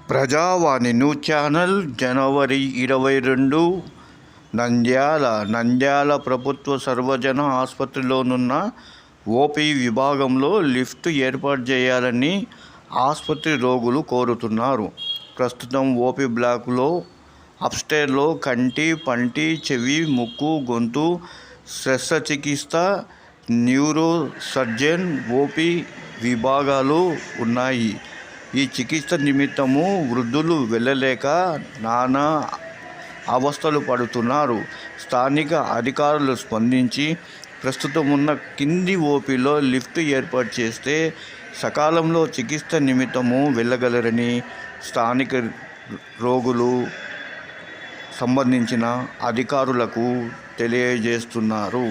ప్రజావాణి news channel జనవరి 22 నంద్యాల ప్రభుత్వ సర్వజన ఆసుపత్రిలోనున్న OP విభాగంలో లిఫ్ట్ ఏర్పాటు చేయాలని ఆసుపత్రి రోగులు కోరుతున్నారు. ప్రస్తుతం ఓపీ బ్లాకులో అప్స్టైర్లో కంటి, పంటి, చెవి, ముక్కు, గొంతు శస్త్రచికిత్స, న్యూరో సర్జన్ ఓపీ విభాగాలు ఉన్నాయి. ఈ చికిత్స నిమిత్తము వృద్ధులు వెళ్ళలేక నానా అవస్థలు పడుతున్నారు. స్థానిక అధికారులు స్పందించి ప్రస్తుతం ఉన్న కింది ఓపీలో లిఫ్ట్ ఏర్పాటు చేస్తే సకాలంలో చికిత్స నిమిత్తము వెళ్ళగలరని స్థానిక రోగులు సంబంధించిన అధికారులకు తెలియజేస్తున్నారు.